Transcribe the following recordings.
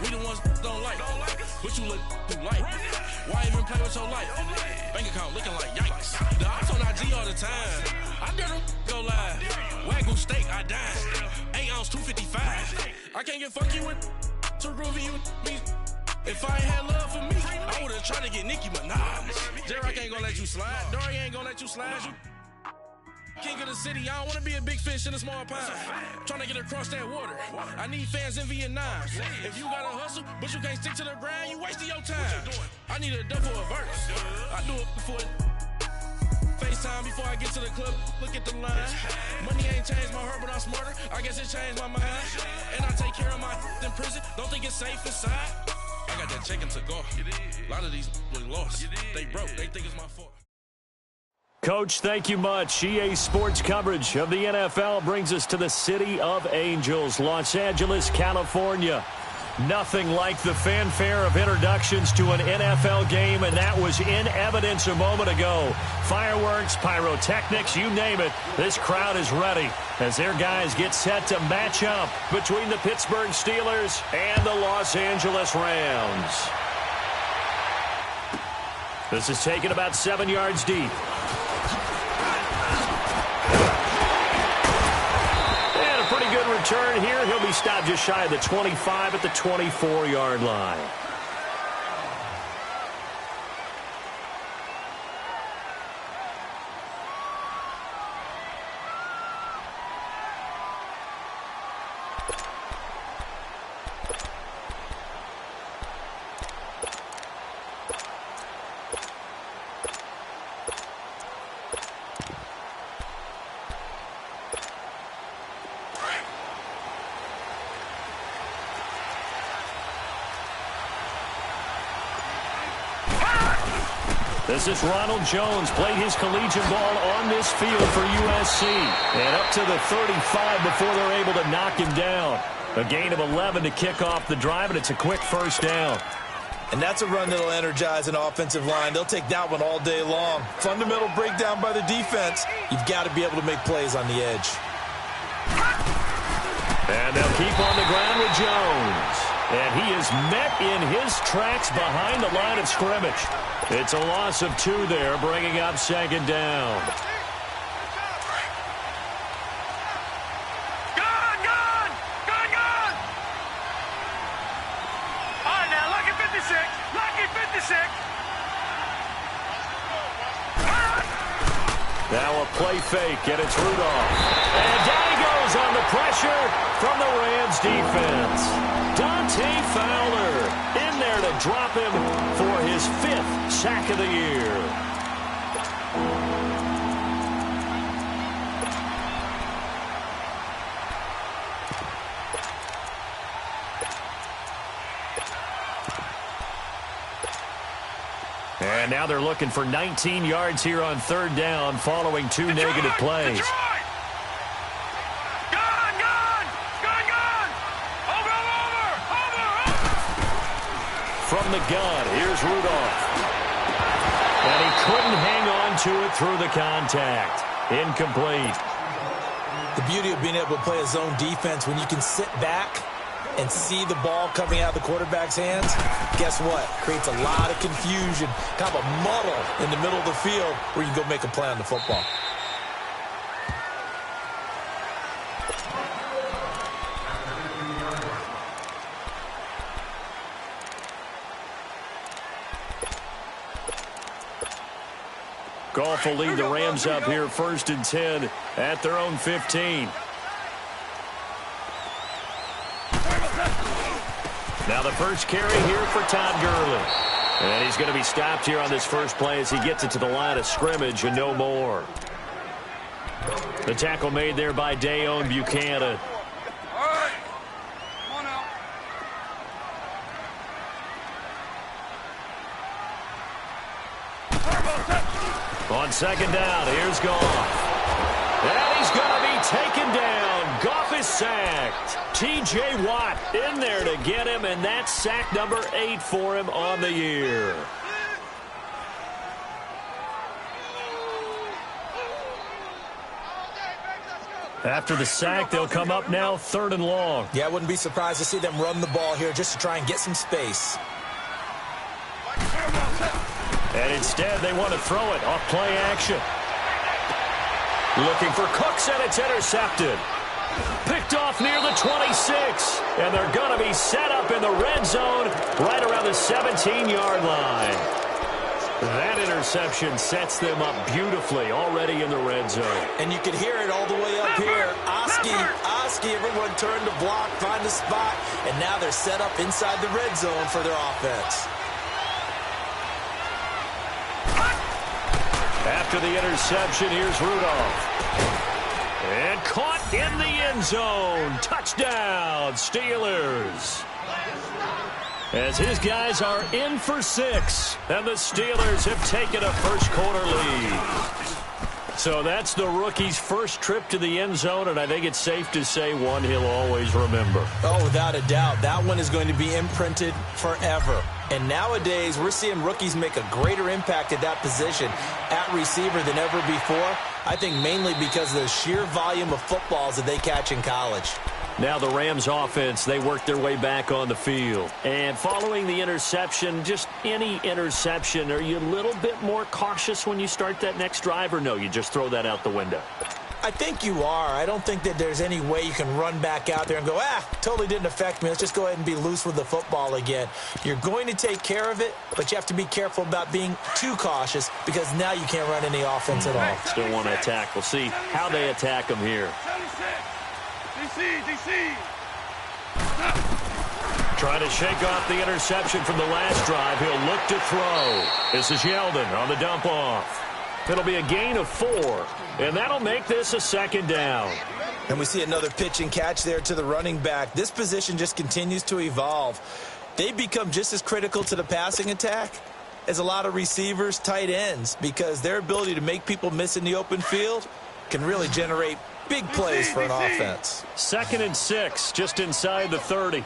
We the ones don't like. But you look too light. Why even play with your life? Bank account looking like yikes. The ops on IG all the time. I dare them go live. Wagyu steak, I dine. 8 ounce, 255. I can't get fuck you with too groovy you me. If I ain't had love for me, I would've tried to get Nicki Minaj. Derek ain't gonna let you slide. Dory ain't gonna let you slide. You king of the city, I don't wanna be a big fish in a small pond. Trying to get across that water. I need fans in Vietnam. If you gotta hustle, but you can't stick to the grind, you wasting your time. I need a dub for a verse. I do it for FaceTime before I get to the club. Look at the line. Money ain't changed my heart, but I'm smarter. I guess it changed my mind. And I take care of my in prison. Don't think it's safe inside. I got that chicken to go. A lot of these look lost. They broke. They think it's my fault. Coach, thank you much. EA Sports coverage of the NFL brings us to the City of Angels, Los Angeles, California. Nothing like the fanfare of introductions to an NFL game, and that was in evidence a moment ago. Fireworks, pyrotechnics, you name it. This crowd is ready as their guys get set to match up between the Pittsburgh Steelers and the Los Angeles Rams. This is taken about 7 yards deep. Pretty good return here. He'll be stopped just shy of the 25 at the 24-yard line. This is Ronald Jones, played his collegiate ball on this field for USC. And up to the 35 before they're able to knock him down. A gain of 11 to kick off the drive, and it's a quick first down. And that's a run that'll energize an offensive line. They'll take that one all day long. Fundamental breakdown by the defense. You've got to be able to make plays on the edge. And they'll keep on the ground with Jones. And he is met in his tracks behind the line of scrimmage. It's a loss of 2 there, bringing up second down. Gone! All right, now, lucky 56. Lucky 56. Now a play fake, and it's Rudolph. And down he goes on the pressure from the Rams defense. Dante Fowler in there to drop him for his 5th sack of the year. And now they're looking for 19 yards here on 3rd down following 2 negative plays. From the gun, here's Rudolph. And he couldn't hang on to it through the contact. Incomplete. The beauty of being able to play a zone defense, when you can sit back and see the ball coming out of the quarterback's hands, guess what? Creates a lot of confusion, kind of a muddle in the middle of the field where you can go make a play on the football. Goff will lead the Rams up here 1st and 10 at their own 15. Now the first carry here for Todd Gurley. And he's going to be stopped here on this first play as he gets it to the line of scrimmage and no more. The tackle made there by Dayon Buchanan. On 2nd down, here's Goff. And he's going to be taken down. Goff is sacked. T.J. Watt in there to get him, and that's sack number 8 for him on the year. After the sack, they'll come up now 3rd and long. Yeah, I wouldn't be surprised to see them run the ball here just to try and get some space. And instead, they want to throw it off play action. Looking for Cooks, and it's intercepted. Picked off near the 26. And they're going to be set up in the red zone right around the 17-yard line. That interception sets them up beautifully already in the red zone. And you can hear it all the way up here. Oski, everyone turned to block, find a spot, and now they're set up inside the red zone for their offense. After the interception, here's Rudolph. And caught in the end zone. Touchdown, Steelers. As his guys are in for 6, and the Steelers have taken a first-quarter lead. So that's the rookie's first trip to the end zone, and I think it's safe to say one he'll always remember. Oh, without a doubt. That one is going to be imprinted forever. And nowadays, we're seeing rookies make a greater impact at that position at receiver than ever before. I think mainly because of the sheer volume of footballs that they catch in college. Now the Rams offense, they work their way back on the field. And following the interception, just any interception, are you a little bit more cautious when you start that next drive, or no, you just throw that out the window? I think you are. I don't think that there's any way you can run back out there and go, totally didn't affect me. Let's just go ahead and be loose with the football again. You're going to take care of it, but you have to be careful about being too cautious because now you can't run any offense at all. Still want to attack. We'll see how they attack them here. DC. Trying to shake off the interception from the last drive. He'll look to throw. This is Yeldon on the dump off. It'll be a gain of 4, and that'll make this a 2nd down. And we see another pitch and catch there to the running back. This position just continues to evolve. They become just as critical to the passing attack as a lot of receivers, tight ends, because their ability to make people miss in the open field can really generate big plays for an offense. 2nd and 6, just inside the 30.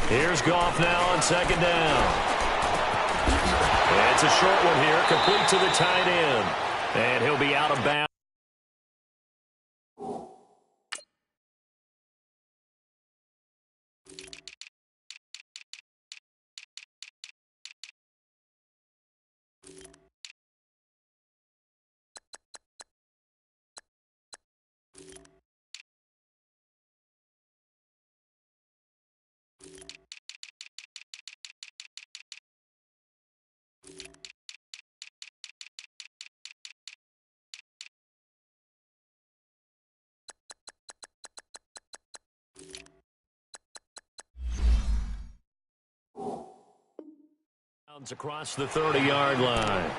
Here's Goff now on 2nd down. It's a short one here, complete to the tight end. And he'll be out of bounds. Across the 30-yard line.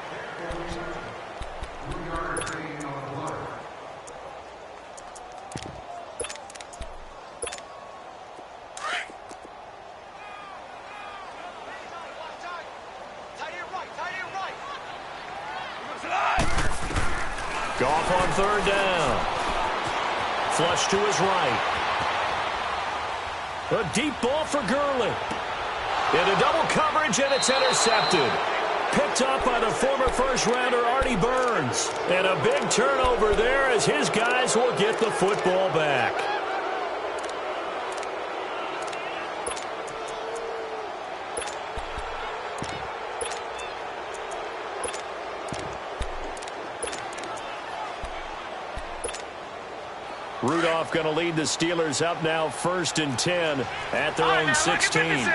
Goff on 3rd down. Flush to his right. A deep ball for Gurley. Into double coverage, and it's intercepted. Picked up by the former first-rounder Artie Burns. And a big turnover there as his guys will get the football back. Rudolph going to lead the Steelers up now 1st and 10 at their own 16.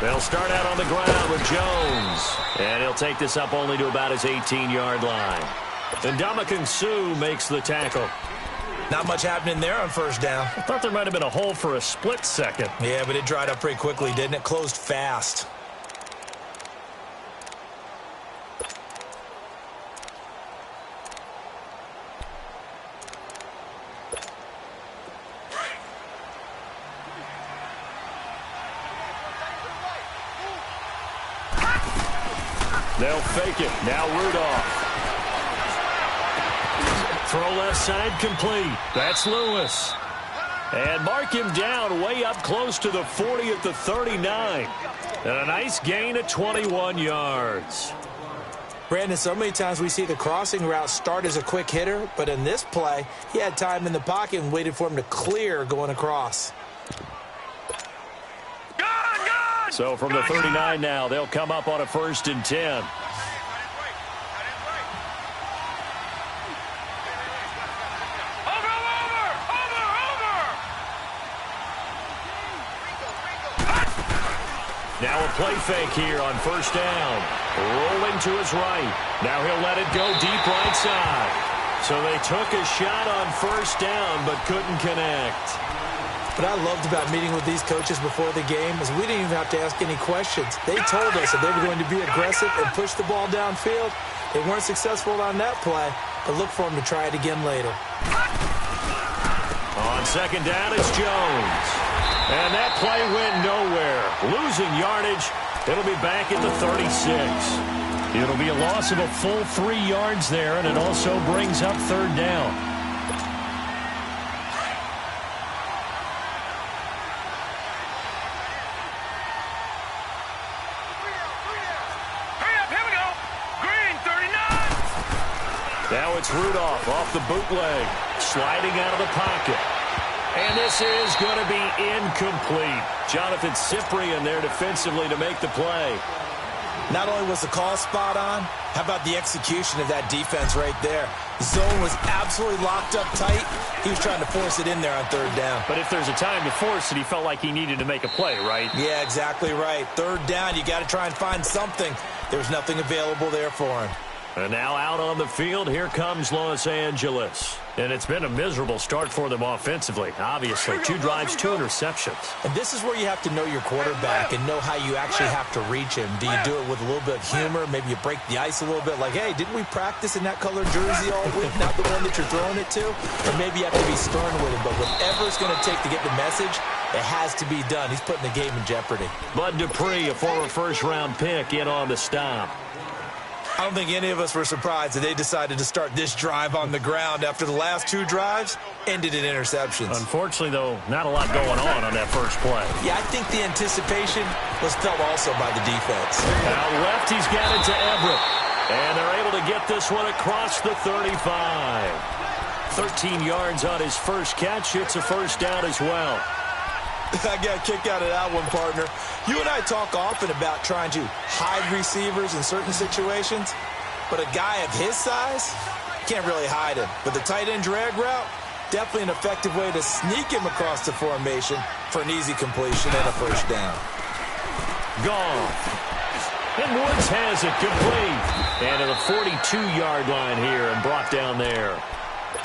They'll start out on the ground with Jones. And he'll take this up only to about his 18-yard line. And Ndamukong Suh makes the tackle. Not much happening there on 1st down. I thought there might have been a hole for a split second. Yeah, but it dried up pretty quickly, didn't it? Closed fast. They'll fake it. Now Rudolph. Throw left side complete. That's Lewis. And mark him down way up close to the 40 at the 39. And a nice gain of 21 yards. Brandon, so many times we see the crossing route start as a quick hitter, but in this play, he had time in the pocket and waited for him to clear going across. So from the 39 now, they'll come up on a 1st and 10. Now a play fake here on 1st down. Rolling to his right. Now he'll let it go deep right side. So they took a shot on 1st down but couldn't connect. What I loved about meeting with these coaches before the game is we didn't even have to ask any questions. They told us that they were going to be aggressive and push the ball downfield. They weren't successful on that play, but look for them to try it again later. On 2nd down, it's Jones. And that play went nowhere. Losing yardage. It'll be back at the 36. It'll be a loss of a full 3 yards there, and it also brings up 3rd down. Now it's Rudolph off the bootleg, sliding out of the pocket. And this is going to be incomplete. Jonathan Cyprien there defensively to make the play. Not only was the call spot on, how about the execution of that defense right there? The zone was absolutely locked up tight. He was trying to force it in there on 3rd down. But if there's a time to force it, he felt like he needed to make a play, right? Yeah, exactly right. 3rd down, you got to try and find something. There's nothing available there for him. And now out on the field, here comes Los Angeles. And it's been a miserable start for them offensively. Obviously, 2 drives, 2 interceptions. And this is where you have to know your quarterback and know how you actually have to reach him. Do you do it with a little bit of humor? Maybe you break the ice a little bit like, hey, didn't we practice in that color jersey all week, not the one that you're throwing it to? Or maybe you have to be stern with him. But whatever it's going to take to get the message, it has to be done. He's putting the game in jeopardy. Bud Dupree, a former 1st-round pick, in on the stop. I don't think any of us were surprised that they decided to start this drive on the ground after the last 2 drives ended in interceptions. Unfortunately, though, not a lot going on that first play. Yeah, I think the anticipation was felt also by the defense. Out left, he's got it to Everett. And they're able to get this one across the 35. 13 yards on his first catch. It's a 1st down as well. I got a kick out of that one, partner. You and I talk often about trying to hide receivers in certain situations, but a guy of his size, can't really hide him. But the tight end drag route, definitely an effective way to sneak him across the formation for an easy completion and a 1st down. Gone. And Woods has it complete. And to the 42-yard line here and brought down there.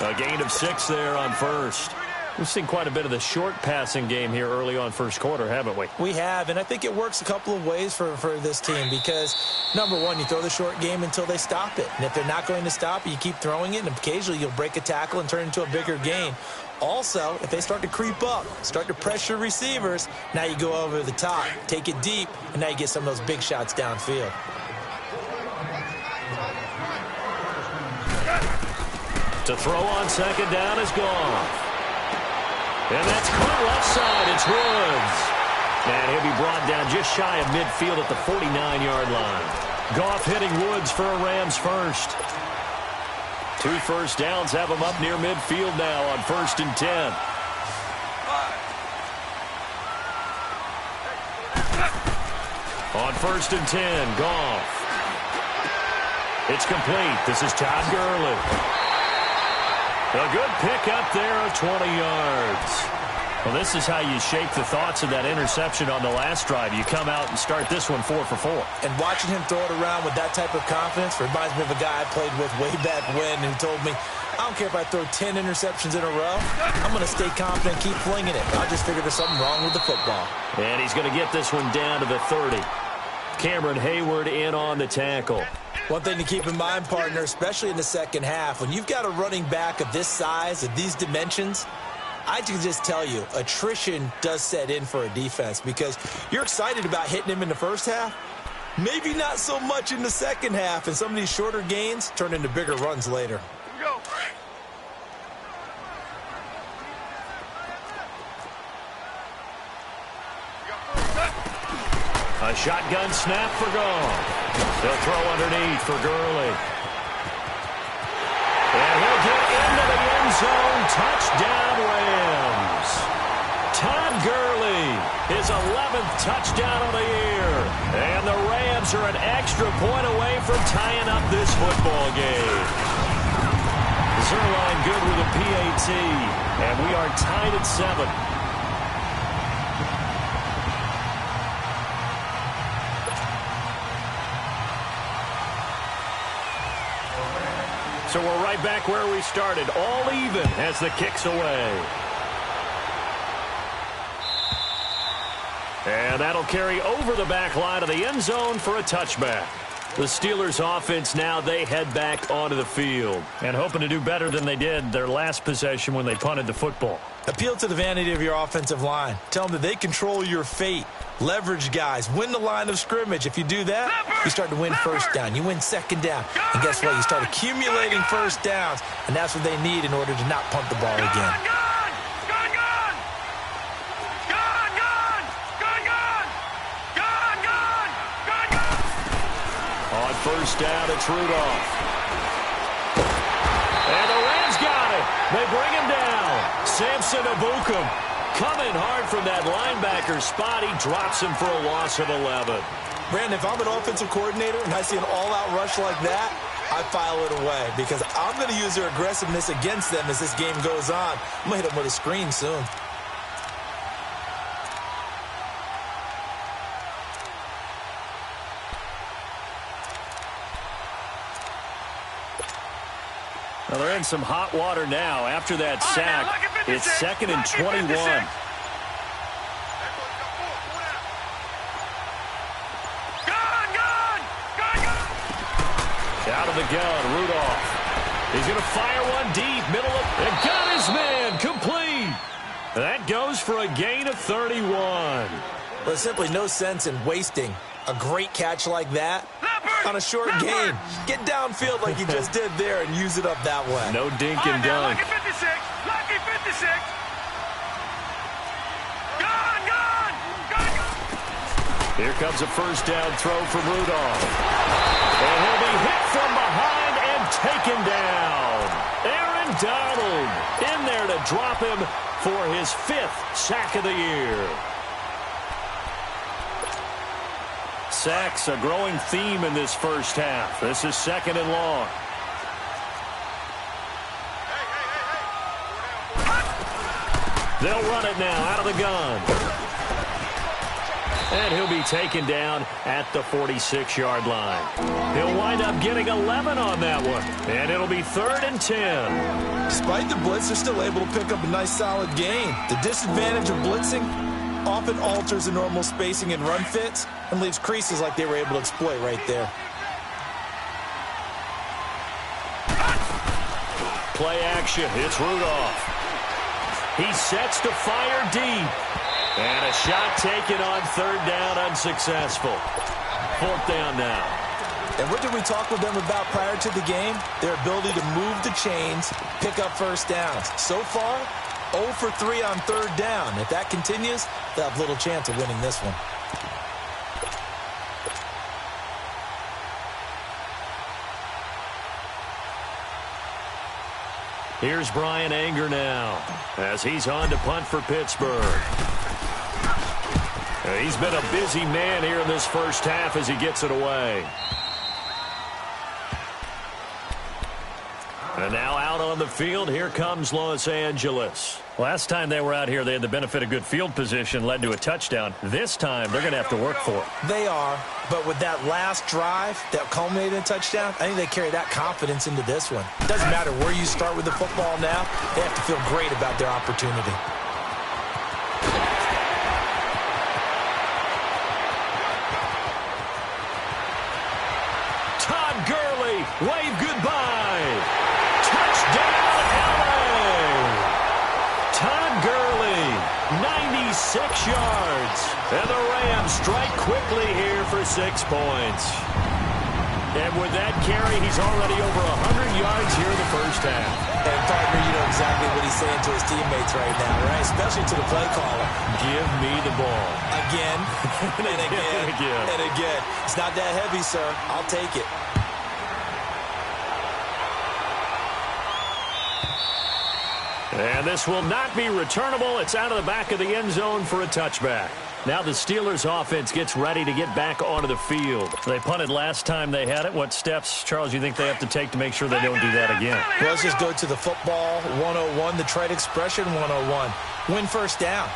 A gain of 6 there on 1st. We've seen quite a bit of the short passing game here early on 1st quarter, haven't we? We have, and I think it works a couple of ways for this team because, number one, you throw the short game until they stop it. And if they're not going to stop it, you keep throwing it, and occasionally you'll break a tackle and turn it into a bigger gain. Also, if they start to creep up, start to pressure receivers, now you go over the top, take it deep, and now you get some of those big shots downfield. To throw on 2nd down is gone. And that's caught left side. It's Woods. And he'll be brought down just shy of midfield at the 49-yard line. Goff hitting Woods for a Rams first. 2 1st downs have him up near midfield now on 1st and 10. On 1st and 10, Goff. It's complete. This is Todd Gurley. A good pick up there of 20 yards. Well, this is how you shape the thoughts of that interception on the last drive. You come out and start this one 4 for 4. And watching him throw it around with that type of confidence reminds me of a guy I played with way back when who told me, I don't care if I throw 10 interceptions in a row. I'm going to stay confident, keep flinging it. I'll just figure there's something wrong with the football. And he's going to get this one down to the 30. Cameron Hayward in on the tackle. One thing to keep in mind, partner, especially in the second half, when you've got a running back of this size, of these dimensions, I can just tell you, attrition does set in for a defense because you're excited about hitting him in the first half. Maybe not so much in the second half, and some of these shorter gains turn into bigger runs later. A shotgun snap for Gone. They'll throw underneath for Gurley. And he'll get into the end zone. Touchdown, Rams. Todd Gurley, his 11th touchdown of the year. And the Rams are an extra point away from tying up this football game. Zerline good with a PAT. And we are tied at 7. So we're right back where we started, all even as the kick's away. And that'll carry over the back line of the end zone for a touchback. The Steelers' offense now, they head back onto the field and hoping to do better than they did their last possession when they punted the football. Appeal to the vanity of your offensive line. Tell them that they control your fate. Leverage guys. Win the line of scrimmage. If you do that, you start to win first down. You win second down. And guess what? You start accumulating first downs. And that's what they need in order to not punt the ball again. On first down, it's Rudolph. And the Rams got it. They bring him down. Samson Ebukam coming hard from that linebacker spot. He drops him for a loss of 11. Brandon, if I'm an offensive coordinator and I see an all-out rush like that, I file it away because I'm going to use their aggressiveness against them as this game goes on. I'm going to hit them with a screen soon. Well, they're in some hot water now. After that sack, it's 2nd and 21. Out of the gun, Rudolph. He's going to fire one deep, middle of, and got his man, complete. That goes for a gain of 31. Well, there's simply no sense in wasting a great catch like that on a short game. Get downfield like you just did there and use it up that way. No dink and dunk. Lucky 56. Lucky 56. Gone. Here comes a first down throw from Rudolph. And he'll be hit from behind and taken down. Aaron Donald in there to drop him for his 5th sack of the year. Sacks, a growing theme in this first half. This is 2nd and long. They'll run it now out of the gun. And he'll be taken down at the 46-yard line. He'll wind up getting 11 on that one. And it'll be 3rd and 10. Despite the blitz, they're still able to pick up a nice solid gain. The disadvantage of blitzing often alters the normal spacing and run fits and leaves creases like they were able to exploit right there. Play action. It's Rudolph. He sets to fire deep. And a shot taken on 3rd down, unsuccessful. 4th down now. And what did we talk with them about prior to the game? Their ability to move the chains, pick up first downs. So far, 0 for 3 on 3rd down. If that continues, they'll have little chance of winning this one. Here's Brian Anger now as he's on to punt for Pittsburgh. He's been a busy man here in this first half as he gets it away. And now out on the field, here comes Los Angeles. Last time they were out here, they had the benefit of good field position, led to a touchdown. This time, they're going to have to work for it. They are, but with that last drive that culminated in a touchdown, I think they carry that confidence into this one. It doesn't matter where you start with the football now, they have to feel great about their opportunity. Todd Gurley, wave goodbye. Touchdown, LA. Todd Gurley, 96 yards. And the Rams strike quickly here for 6 points. And with that carry, he's already over 100 yards here in the first half. And partner, you know exactly what he's saying to his teammates right now, right? Especially to the play caller. Give me the ball. Again, and again, and again. It's not that heavy, sir. I'll take it. And this will not be returnable. It's out of the back of the end zone for a touchback. Now the Steelers offense gets ready to get back onto the field. They punted last time they had it. What steps, Charles, you think they have to take to make sure they don't do that again? Well, let's just go to the football 101, the trade expression 101. Win first down.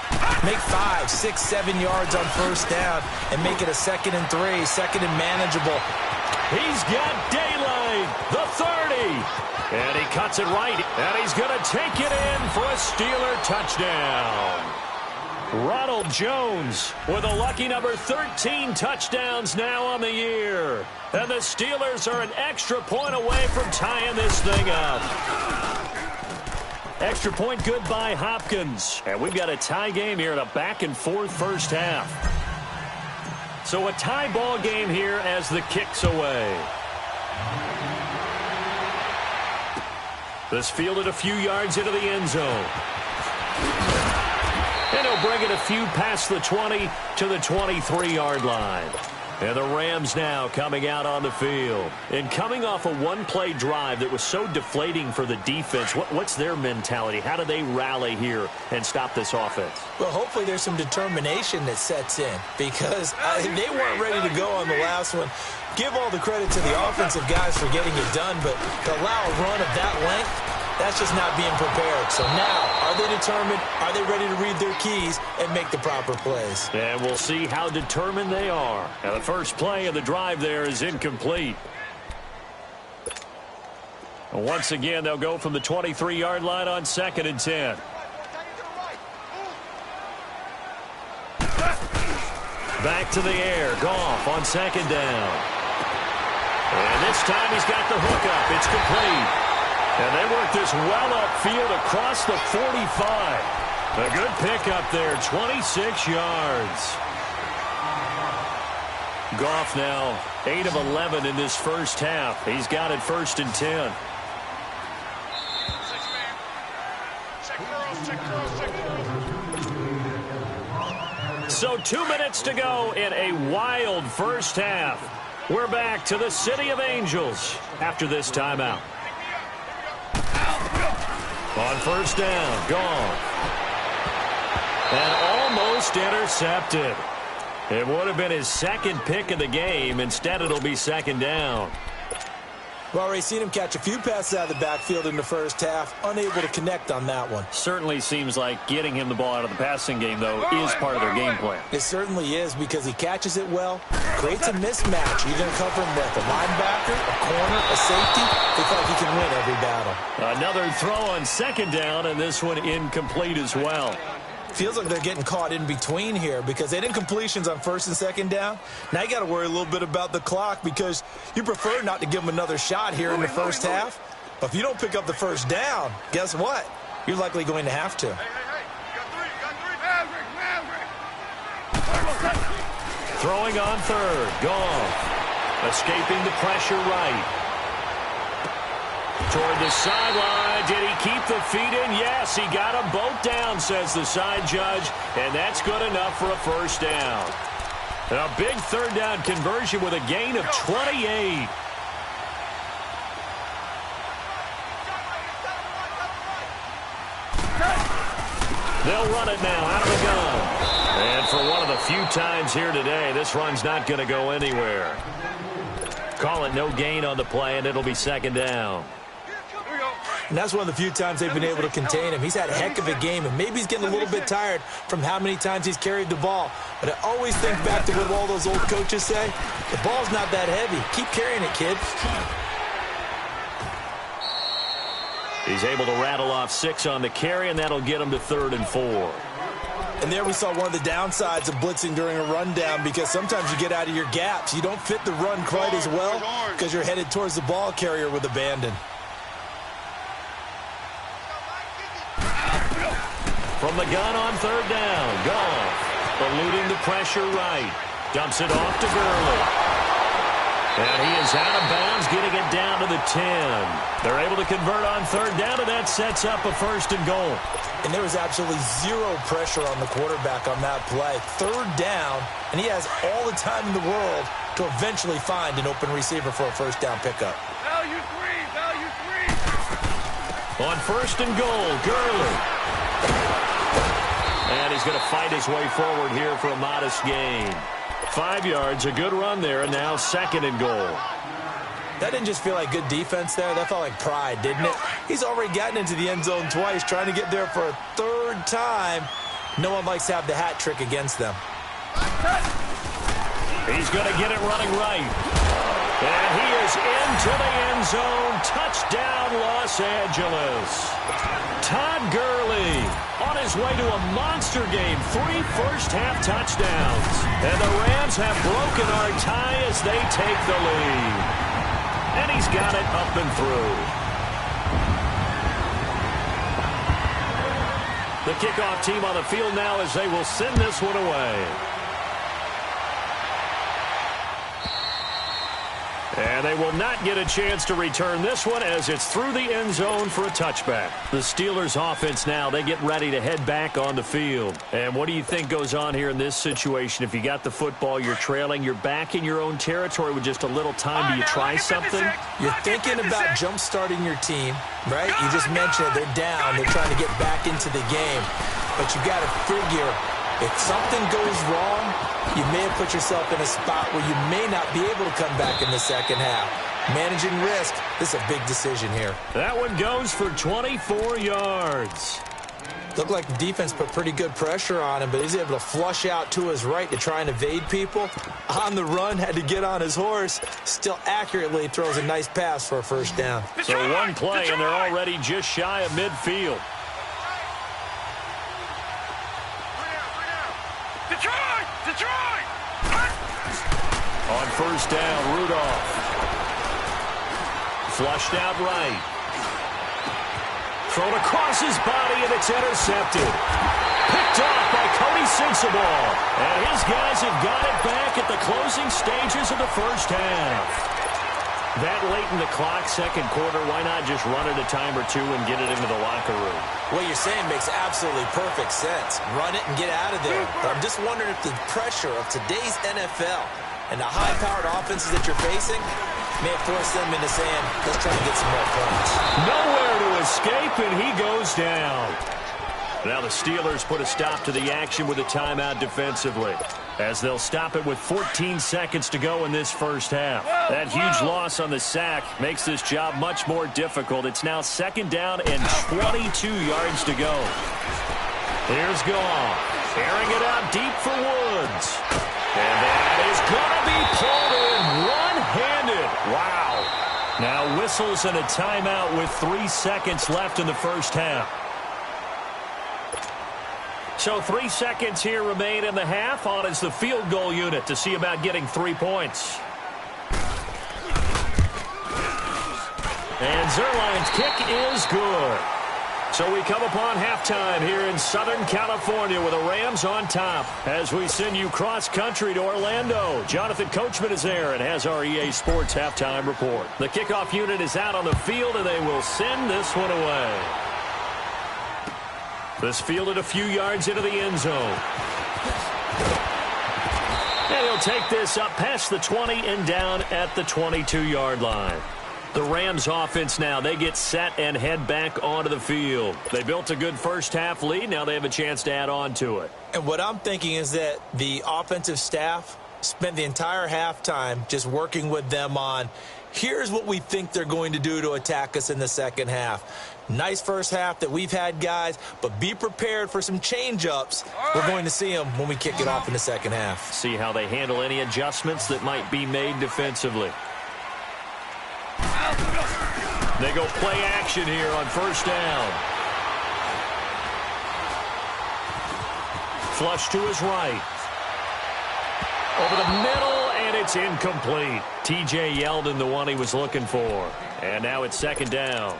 Make 5, 6, 7 yards on first down and make it a 2nd and 3, 2nd and manageable. He's got daylight, the 30. And he cuts it right, and he's going to take it in for a Steeler touchdown. Ronald Jones with a lucky number 13 touchdowns now on the year. And the Steelers are an extra point away from tying this thing up. Extra point good by Hopkins. And we've got a tie game here in a back-and-forth first half. So a tie ball game here as the kick's away. This fielded a few yards into the end zone. And he'll bring it a few past the 20 to the 23-yard line. And the Rams now coming out on the field. And coming off a one-play drive that was so deflating for the defense, what's their mentality? How do they rally here and stop this offense? Well, hopefully there's some determination that sets in because they weren't ready to go on the last one. Give all the credit to the offensive guys for getting it done, but to allow a run of that length, that's just not being prepared. So now, are they determined? Are they ready to read their keys and make the proper plays? And we'll see how determined they are. Now, the first play of the drive there is incomplete. And once again, they'll go from the 23-yard line on 2nd and 10. Back to the air. Goff on 2nd down. And this time he's got the hook up. It's complete. And they work this well upfield across the 45. A good pickup there, 26 yards. Goff now 8 of 11 in this first half. He's got it 1st and 10. So 2 minutes to go in a wild first half. We're back to the City of Angels after this timeout. On first down, Goff. And almost intercepted. It would have been his 2nd pick of the game. Instead, it'll be 2nd down. We've already seen him catch a few passes out of the backfield in the first half. Unable to connect on that one. Certainly seems like getting him the ball out of the passing game, though, is part of their game plan. It certainly is because he catches it well, creates a mismatch. You're going to cover him with a linebacker, a corner, a safety. They feel like he can win every battle. Another throw on 2nd down, and this one incomplete as well. Feels like they're getting caught in between here because they did incompletions on 1st and 2nd down. Now you got to worry a little bit about the clock because you prefer not to give them another shot here in the first half. But if you don't pick up the first down, guess what? You're likely going to have to. Throwing on 3rd, Goff. Escaping the pressure right. Toward the sideline. Did he keep the feet in? Yes, he got them both down, says the side judge. And that's good enough for a first down. A big 3rd down conversion with a gain of 28. They'll run it now out of the gun. And for one of the few times here today, this run's not going to go anywhere. Call it no gain on the play, and it'll be 2nd down. And that's one of the few times they've been able to contain him. He's had a heck of a game, and maybe he's getting a little bit tired from how many times he's carried the ball. But I always think back to what all those old coaches say. The ball's not that heavy. Keep carrying it, kid. He's able to rattle off 6 on the carry, and that'll get him to 3rd and 4. And there we saw one of the downsides of blitzing during a rundown because sometimes you get out of your gaps. You don't fit the run quite as well because you're headed towards the ball carrier with abandon. From the gun on 3rd down, Goff eluding the pressure right. Dumps it off to Gurley. And he is out of bounds, getting it down to the 10. They're able to convert on third down, and that sets up a 1st and goal. And there was absolutely zero pressure on the quarterback on that play. Third down, and he has all the time in the world to eventually find an open receiver for a 1st down pickup. Value three. On 1st and goal, Gurley. And he's going to fight his way forward here for a modest gain. 5 yards, a good run there, and now 2nd and goal. That didn't just feel like good defense there. That felt like pride, didn't it? He's already gotten into the end zone twice, trying to get there for a 3rd time. No one likes to have the hat trick against them. He's going to get it running right. And he is into the end zone. Touchdown, Los Angeles. Todd Gurley on his way to a monster game. 3 first-half touchdowns. And the Rams have broken our tie as they take the lead. And he's got it up and through. The kickoff team on the field now as they will send this one away. And they will not get a chance to return this one as it's through the end zone for a touchback. The Steelers offense now, they get ready to head back on the field. And what do you think goes on here in this situation? If you got the football, you're trailing, you're back in your own territory with just a little time. Do you try something? You're thinking about jump-starting your team, right? You just mentioned it. They're down. They're trying to get back into the game. But you got to figure, if something goes wrong, you may have put yourself in a spot where you may not be able to come back in the second half. Managing risk, this is a big decision here. That one goes for 24 yards. Looked like the defense put pretty good pressure on him, but he's able to flush out to his right to try and evade people. On the run, had to get on his horse. Still accurately throws a nice pass for a 1st down. So one play, and they're already just shy of midfield. Detroit! On 1st down, Rudolph. Flushed out right. Thrown across his body, and it's intercepted. Picked off by Cody Sensabaugh. And his guys have got it back at the closing stages of the 1st half. That late in the clock, 2nd quarter, why not just run it a time or two and get it into the locker room? What you're saying makes absolutely perfect sense. Run it and get out of there. But I'm just wondering if the pressure of today's NFL and the high-powered offenses that you're facing may have forced them into saying, let's try to get some more points. Nowhere to escape, and he goes down. Now the Steelers put a stop to the action with a timeout defensively, as they'll stop it with 14 seconds to go in this 1st half. That huge loss on the sack makes this job much more difficult. It's now 2nd down and 22 yards to go. Here's Goff, airing it out deep for Woods. And that is going to be pulled in one-handed. Wow. Now whistles and a timeout with 3 seconds left in the 1st half. So 3 seconds here remain in the half. On is the field goal unit to see about getting 3 points. And Zerline's kick is good. So we come upon halftime here in Southern California with the Rams on top as we send you cross-country to Orlando. Jonathan Coachman is there and has our EA Sports halftime report. The kickoff unit is out on the field, and they will send this one away. This fielded a few yards into the end zone. And he'll take this up past the 20 and down at the 22-yard line. The Rams offense now, they get set and head back onto the field. They built a good 1st half lead. Now they have a chance to add on to it. And what I'm thinking is that the offensive staff spent the entire halftime just working with them on, here's what we think they're going to do to attack us in the 2nd half. Nice 1st half that we've had, guys, but be prepared for some change-ups. We're going to see them when we kick it off in the 2nd half. See how they handle any adjustments that might be made defensively. They go play action here on 1st down. Flush to his right. Over the middle, and it's incomplete. T.J. Yeldon, the one he was looking for. And now it's 2nd down.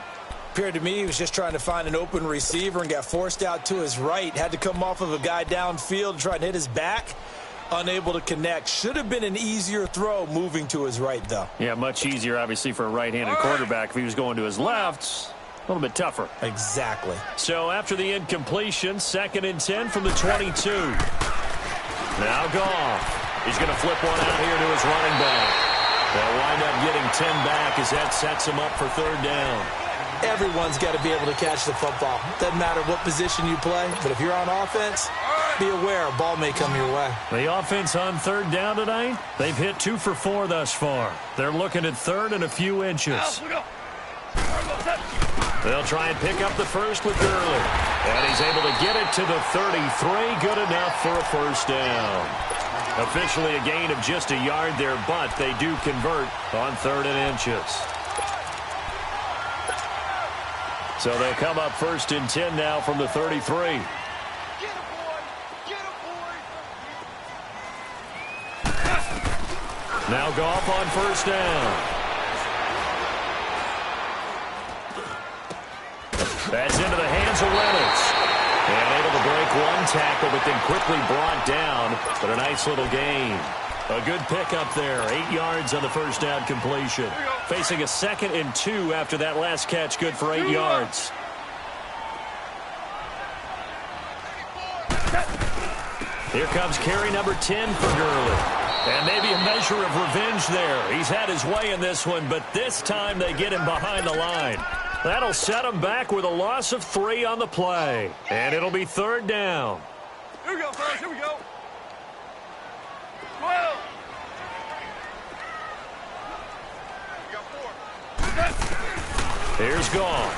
Appeared to me he was just trying to find an open receiver and got forced out to his right. Had to come off of a guy downfield to try and hit his back. Unable to connect. Should have been an easier throw moving to his right, though. Yeah, much easier, obviously, for a right-handed quarterback. If he was going to his left, a little bit tougher. Exactly. So after the incompletion, 2nd and 10 from the 22. Now Goff. He's going to flip one out here to his running back. They'll wind up getting 10 back as that sets him up for 3rd down. Everyone's got to be able to catch the football. Doesn't matter what position you play, but if you're on offense, be aware a ball may come your way. The offense on 3rd down tonight, they've hit 2 for 4 thus far. They're looking at 3rd and a few inches. They'll try and pick up the first with Gurley. And he's able to get it to the 33. Good enough for a 1st down. Officially a gain of just a yard there, but they do convert on 3rd and inches. So they'll come up 1st and 10 now from the 33. Now Goff on 1st down. That's into the hands of Reynolds. And able to break one tackle, but then quickly brought down. But a nice little gain. A good pickup there. 8 yards on the 1st down completion. Facing a 2nd and 2 after that last catch. Good for 8 yards. Here comes carry number 10 for Gurley. And maybe a measure of revenge there. He's had his way in this one, but this time they get him behind the line. That'll set him back with a loss of 3 on the play. And it'll be 3rd down. Here we go, fellas. Here we go. 12. Here's Goff.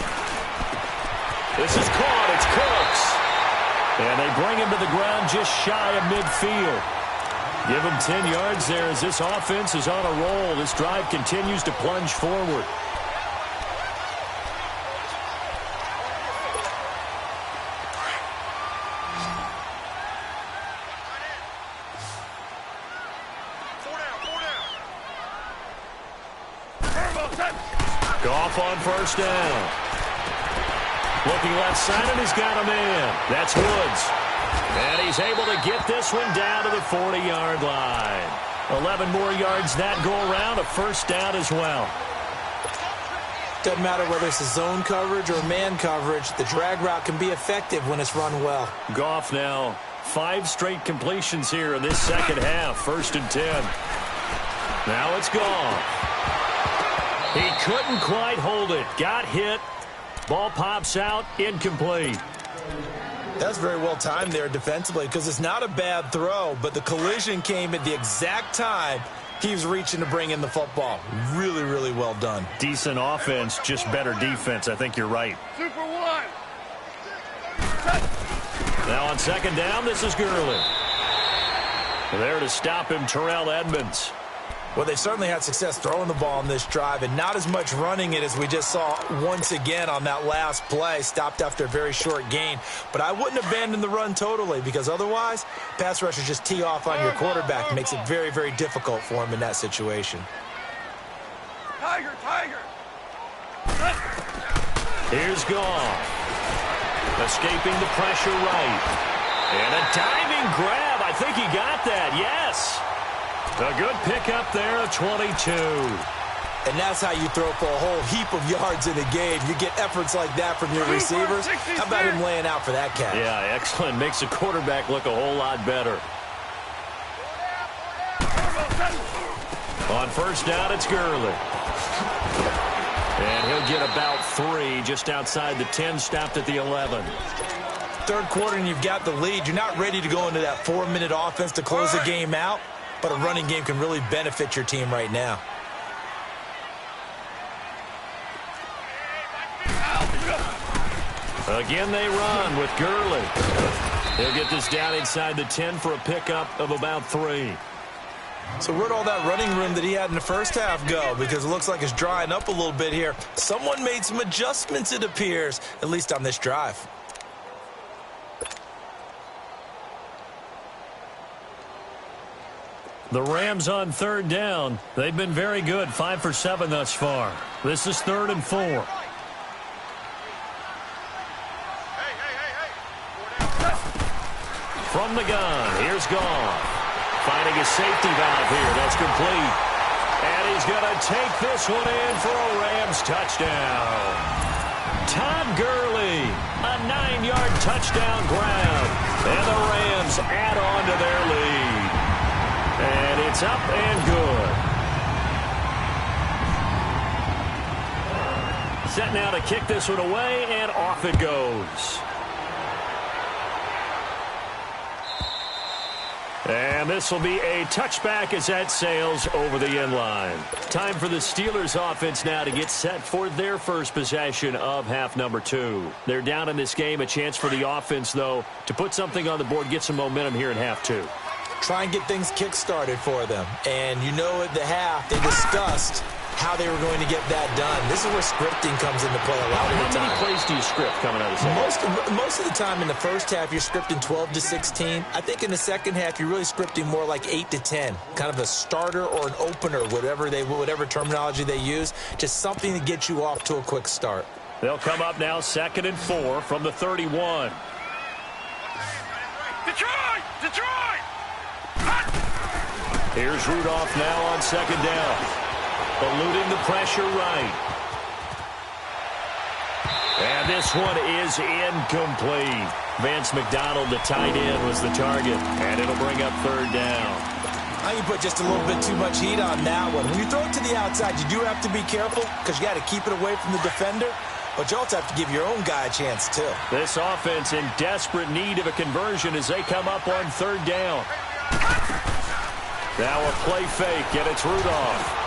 This is caught. It's Cooks. And they bring him to the ground just shy of midfield. Give him 10 yards there as this offense is on a roll. This drive continues to plunge forward. Goff on 1st down. Looking left side, and he's got a man. That's Woods. And he's able to get this one down to the 40-yard line. 11 more yards that go around, a 1st down as well. Doesn't matter whether it's a zone coverage or man coverage, the drag route can be effective when it's run well. Goff now 5 straight completions here in this 2nd half. 1st and 10. Now it's Goff. He couldn't quite hold it. Got hit. Ball pops out. Incomplete. That's very well timed there defensively because it's not a bad throw, but the collision came at the exact time he was reaching to bring in the football. Really, really well done. Decent offense, just better defense. I think you're right. 2 for 1. Now on 2nd down, this is Gurley. There to stop him, Terrell Edmonds. Well, they certainly had success throwing the ball on this drive and not as much running it as we just saw once again on that last play. Stopped after a very short gain. But I wouldn't abandon the run totally because otherwise, pass rushers just tee off on your quarterback. It makes it very, very difficult for him in that situation. Tiger, Tiger. Here's Goff. Escaping the pressure right. And a diving grab. I think he got that. Yes. A good pickup there of 22. And that's how you throw for a whole heap of yards in a game. You get efforts like that from your receivers. How about him laying out for that catch? Yeah, excellent. Makes the quarterback look a whole lot better. On 1st down, it's Gurley. And he'll get about 3 just outside the 10, stopped at the 11. 3rd quarter and you've got the lead. You're not ready to go into that 4-minute offense to close the game out. But a running game can really benefit your team right now. Again, they run with Gurley. He'll get this down inside the 10 for a pickup of about 3. So where'd all that running room that he had in the 1st half go? Because it looks like it's drying up a little bit here. Someone made some adjustments, it appears, at least on this drive. The Rams on 3rd down. They've been very good, 5 for 7 thus far. This is 3rd and 4. From the gun, here's Goff. Finding a safety valve here. That's complete. And he's going to take this one in for a Rams touchdown. Todd Gurley, a 9-yard touchdown grab. And the Rams add on to their lead. And it's up and good. Set now to kick this one away, and off it goes. And this will be a touchback as that sails over the end line. Time for the Steelers offense now to get set for their first possession of half number 2. They're down in this game. A chance for the offense, though, to put something on the board, get some momentum here in half 2. Try and get things kick-started for them. And you know at the half, they discussed how they were going to get that done. This is where scripting comes into play a lot of the time. How many plays do you script coming out of the second? Most of the time in the first half, you're scripting 12 to 16. I think in the second half, you're really scripting more like 8 to 10. Kind of a starter or an opener, whatever terminology they use. Just something to get you off to a quick start. They'll come up now 2nd and 4 from the 31. Detroit! Here's Rudolph now on 2nd down. Eluding the pressure right. And this one is incomplete. Vance McDonald, the tight end, was the target. And it'll bring up 3rd down. I think you put just a little bit too much heat on that one. When you throw it to the outside, you do have to be careful because you got to keep it away from the defender. But you also have to give your own guy a chance, too. This offense in desperate need of a conversion as they come up on 3rd down. Now a play fake, and it's Rudolph.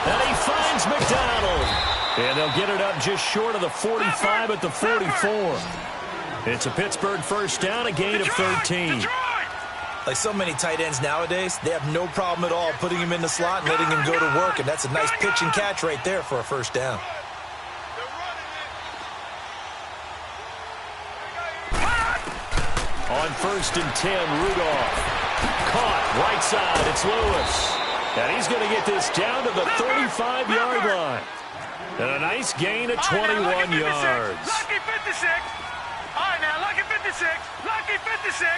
And he finds McDonald. And they'll get it up just short of the 45 at the 44. It's a Pittsburgh first down, a gain of 13. Like so many tight ends nowadays, they have no problem at all putting him in the slot and letting him go to work. And that's a nice pitch and catch right there for a first down. On 1st and 10, Rudolph. Caught, right side, it's Lewis. And he's going to get this down to the 35-yard line. And a nice gain of 21 yards. Lucky 56. All right, now, lucky 56. Lucky 56.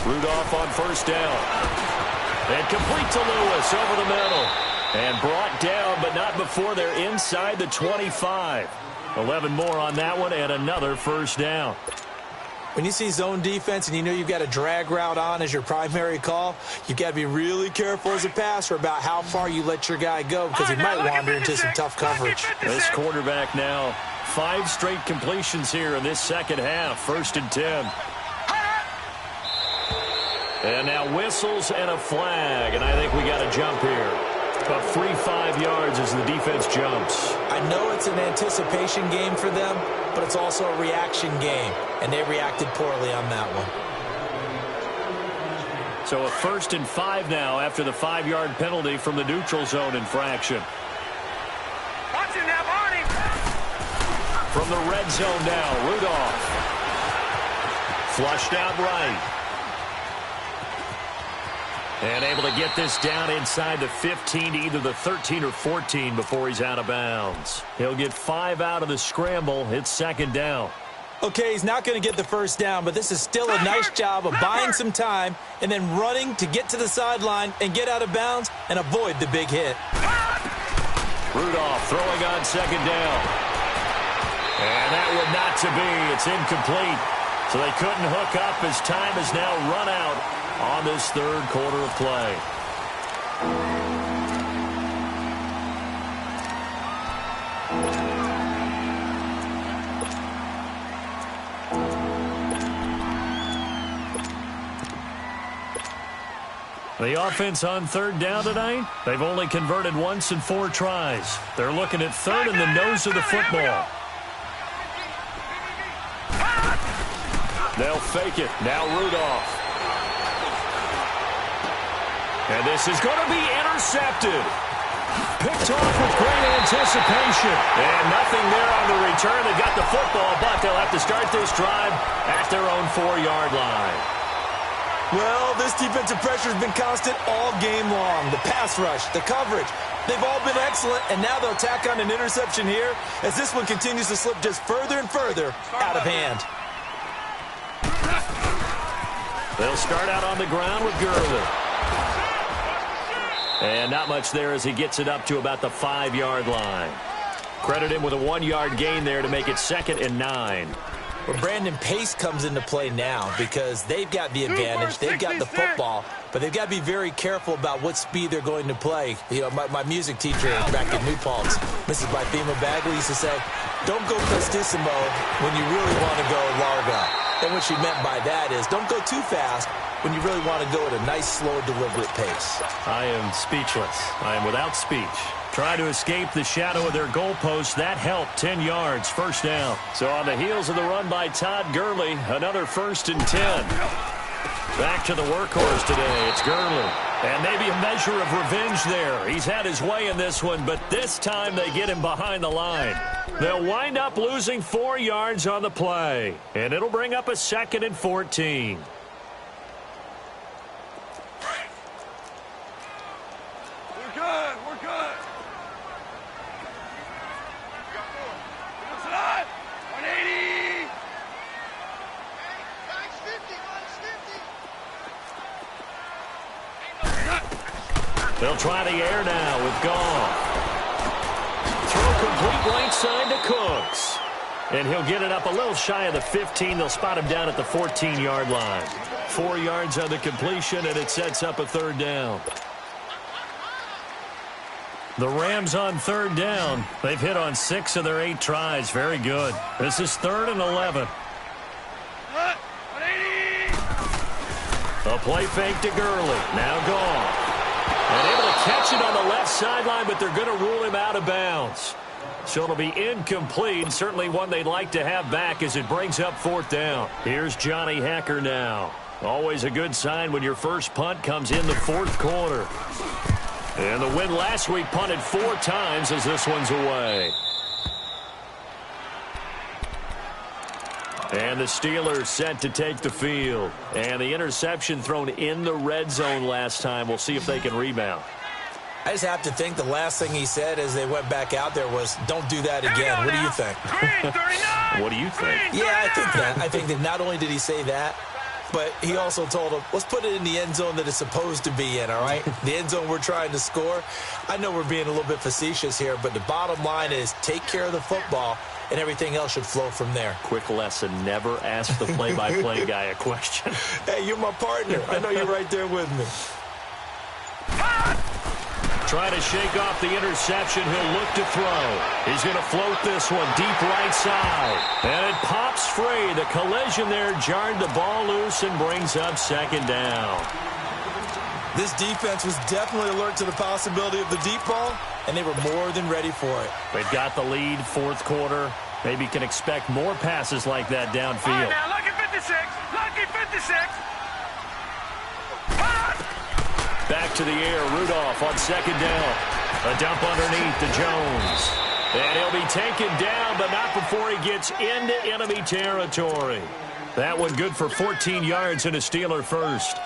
Rudolph on 1st down. And complete to Lewis over the middle. And brought down, but not before they're inside the 25. 11 more on that one, and another first down. When you see zone defense and you know you've got a drag route on as your primary call, you've got to be really careful as a passer about how far you let your guy go because he might wander into some tough coverage. This quarterback now, 5 straight completions here in this second half. 1st and 10. And now whistles and a flag, and I think we got a jump here. About 3-5 yards as the defense jumps. I know it's an anticipation game for them, but it's also a reaction game, and they reacted poorly on that one. So a 1st and 5 now after the 5-yard penalty from the neutral zone infraction. Watch him now, Barney. From the red zone now, Rudolph. Flushed out right. And able to get this down inside the 15 to either the 13 or 14 before he's out of bounds. He'll get 5 out of the scramble. It's 2nd down. Okay, he's not going to get the first down, but this is still a nice job of buying some time and then running to get to the sideline and get out of bounds and avoid the big hit. Rudolph throwing on 2nd down. And that would not to be. It's incomplete. So they couldn't hook up as time is now run out on this 3rd quarter of play. The offense on 3rd down tonight, they've only converted once in 4 tries. They're looking at 3rd in the nose of the football. They'll fake it. Now Rudolph. And this is going to be intercepted. Picked off with great anticipation. And nothing there on the return. They got the football, but they'll have to start this drive at their own 4-yard line. Well, this defensive pressure has been constant all game long. The pass rush, the coverage, they've all been excellent, and now they'll tack on an interception here as this one continues to slip just further and further out of hand. They'll start out on the ground with Gurley. And not much there as he gets it up to about the 5-yard line. Credit him with a 1-yard gain there to make it 2nd and 9. Well, Brandon, pace comes into play now because they've got the advantage. They've got the football, but they've got to be very careful about what speed they're going to play. You know, my music teacher back in New Paltz, Mrs. Bythema Bagley, used to say, don't go prestissimo when you really want to go largo. And what she meant by that is don't go too fast when you really want to go at a nice, slow, deliberate pace. I am speechless. I am without speech. Try to escape the shadow of their goalpost. That helped. 10 yards, 1st down. So on the heels of the run by Todd Gurley, another 1st and 10. Back to the workhorse today. It's Gurley. And maybe a measure of revenge there. He's had his way in this one, but this time they get him behind the line. They'll wind up losing 4 yards on the play. And it'll bring up a 2nd and 14. We're good. We're good. What's it on? 180. Minus 50. They'll try the air now with Goff. Throw complete right side to Cooks. And he'll get it up a little shy of the 15. They'll spot him down at the 14-yard line. 4 yards on the completion, and it sets up a 3rd down. The Rams on 3rd down. They've hit on 6 of their 8 tries. Very good. This is 3rd and 11. 180. A play fake to Gurley. Now Goff. And able to catch it on the left sideline, but they're going to rule him out of bounds. So it'll be incomplete. Certainly one they'd like to have back as it brings up 4th down. Here's Johnny Hacker now. Always a good sign when your first punt comes in the 4th quarter. And the win last week punted 4 times as this one's away. And the Steelers set to take the field. And the interception thrown in the red zone last time. We'll see if they can rebound. I just have to think the last thing he said as they went back out there was, don't do that again. What do you think? What do you think? Yeah, I think that. I think that not only did he say that, but he also told him, let's put it in the end zone that it's supposed to be in, all right? The end zone we're trying to score. I know we're being a little bit facetious here, but the bottom line is take care of the football, and everything else should flow from there. Quick lesson, never ask the play-by-play guy a question. Hey, you're my partner. I know you're right there with me. Trying to shake off the interception. He'll look to throw. He's going to float this one deep right side. And it pops free. The collision there jarred the ball loose and brings up 2nd down. This defense was definitely alert to the possibility of the deep ball, and they were more than ready for it. They've got the lead, 4th quarter. Maybe can expect more passes like that downfield. All right, now, lucky 56. Lucky 56. Back to the air, Rudolph on 2nd down. A dump underneath to Jones. And he'll be taken down, but not before he gets into enemy territory. That one good for 14 yards and a Steeler first.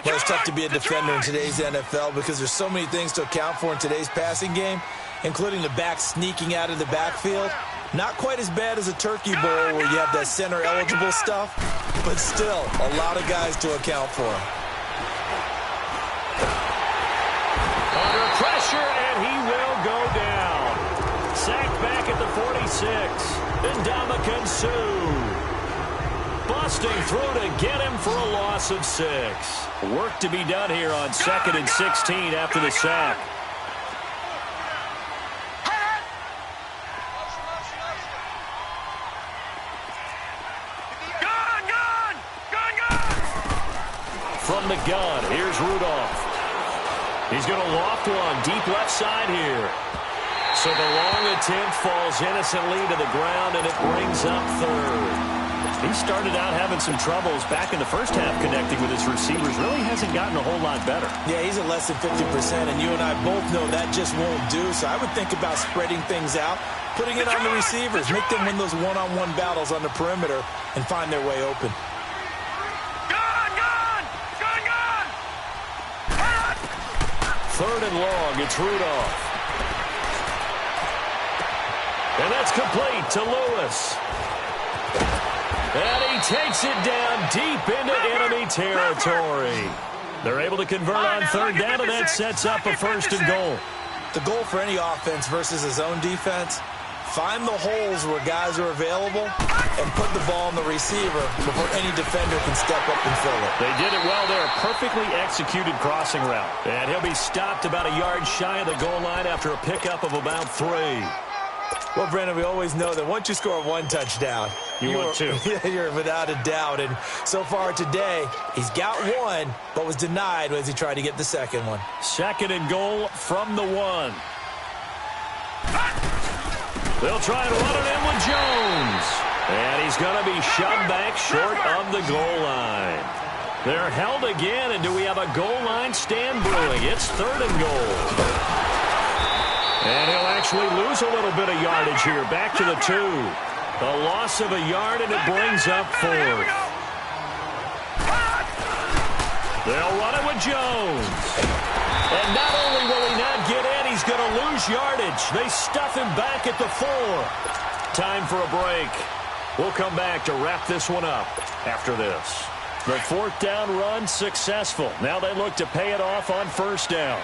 Well, it's tough to be a defender in today's NFL because there's so many things to account for in today's passing game, including the back sneaking out of the backfield. Not quite as bad as a turkey bowl where you have that center-eligible stuff, but still a lot of guys to account for. Under pressure, and he will go down. Sacked back at the 46. Ndamukong Suh busting through to get him for a loss of 6. Work to be done here on 2nd and 16 after the sack. From the gun, here's Rudolph. He's going to loft one deep left side here. So the long attempt falls innocently to the ground, and it brings up 3rd. He started out having some troubles back in the first half connecting with his receivers. Really hasn't gotten a whole lot better. Yeah, he's at less than 50%, and you and I both know that just won't do. So I would think about spreading things out, putting it on the receivers, make them win those one-on-one battles on the perimeter, and find their way open. Third and long, it's Rudolph. And that's complete to Lewis. And he takes it down deep into enemy territory. They're able to convert on third down, and that sets up a 1st and goal. The goal for any offense versus a zone defense, find the holes where guys are available and put the ball on the receiver before any defender can step up and fill it. They did it well there. Perfectly executed crossing route. And he'll be stopped about a yard shy of the goal line after a pickup of about 3. Well, Brandon, we always know that once you score 1 touchdown, you're without a doubt. And so far today, he's got 1, but was denied as he tried to get the second one. 2nd and goal from the 1. They'll try and run it in with Jones. And he's going to be shoved back short of the goal line. They're held again, and do we have a goal line stand brewing? It's 3rd and goal. And he'll actually lose a little bit of yardage here. Back to the 2. A loss of a yard, and it brings up 4th. They'll run it with Jones. And not only will he not get in, he's going to lose yardage. They stuff him back at the 4. Time for a break. We'll come back to wrap this one up after this. The 4th down run successful. Now they look to pay it off on 1st down.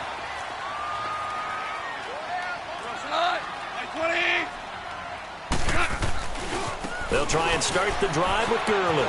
They'll try and start the drive with Gurley.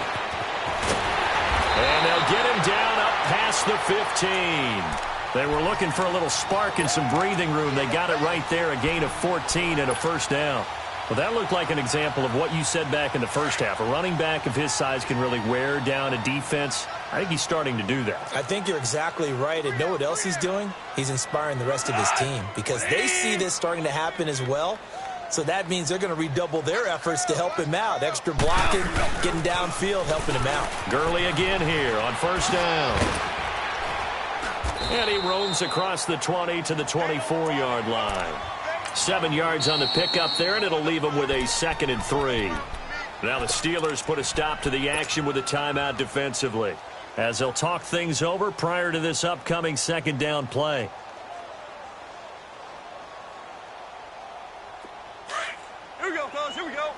And they'll get him down up past the 15. They were looking for a little spark and some breathing room. They got it right there, a gain of 14 and a 1st down. Well, that looked like an example of what you said back in the first half. A running back of his size can really wear down a defense. I think he's starting to do that. I think you're exactly right. And know what else he's doing? He's inspiring the rest of his team because they see this starting to happen as well. So that means they're going to redouble their efforts to help him out. Extra blocking, getting downfield, helping him out. Gurley again here on 1st down. And he roams across the 20 to the 24-yard line. 7 yards on the pickup there, and it'll leave him with a 2nd and 3. Now the Steelers put a stop to the action with a timeout defensively, as they'll talk things over prior to this upcoming 2nd down play. Here we go, fellas. Here we go.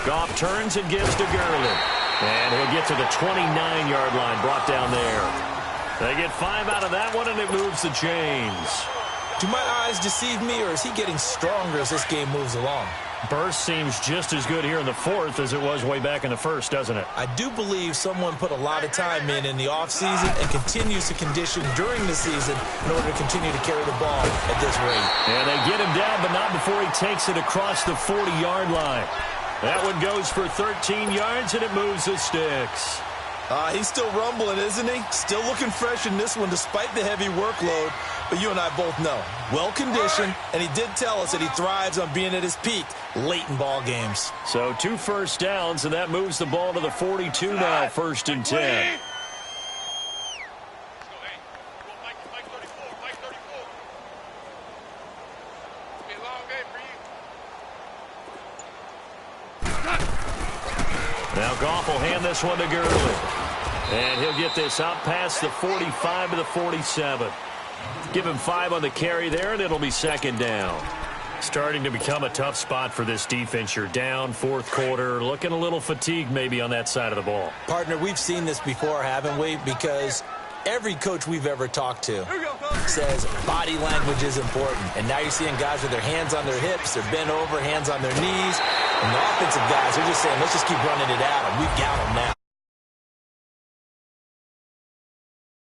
Goff turns and gives to Gurley. And he'll get to the 29-yard line, brought down there. They get 5 out of that one, and it moves the chains. Do my eyes deceive me, or is he getting stronger as this game moves along? Burst seems just as good here in the 4th as it was way back in the 1st, doesn't it? I do believe someone put a lot of time in the offseason and continues to condition during the season in order to continue to carry the ball at this rate. And they get him down, but not before he takes it across the 40-yard line. That one goes for 13 yards, and it moves the sticks. He's still rumbling, isn't he? Still looking fresh in this one despite the heavy workload. But you and I both know, well-conditioned, and he did tell us that he thrives on being at his peak late in ball games. So 2 first downs, and that moves the ball to the 42 now, 1st and 10. Now Goff will hand this one to Gurley. And he'll get this out past the 45 to the 47. Give him 5 on the carry there, and it'll be 2nd down. Starting to become a tough spot for this defense. You're down 4th quarter, looking a little fatigued maybe on that side of the ball. Partner, we've seen this before, haven't we? Because every coach we've ever talked to says body language is important. And now you're seeing guys with their hands on their hips, they're bent over, hands on their knees. And the offensive guys are just saying, let's just keep running it at them. We've got them now.